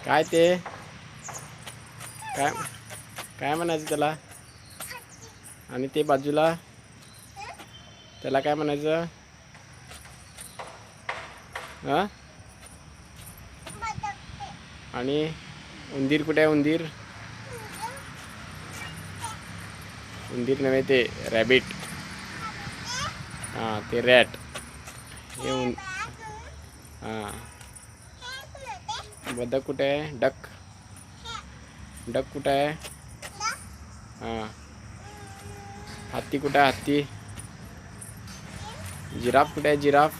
काय ते काय काय म्हणायचं त्याला? आणि ते बाजूला त्याला काय म्हणायचं? हां? आणि उंदीर कुठे आहे? उंदीर उंदीर नव्हे ते रॅबिट. हां ते रॅट. हे हां. बदक कुठे आहे? डक डक कुठे आहे? हां. हत्ती कुठे आहे? हत्ती. जिराफ कुठे आहे? जिराफ.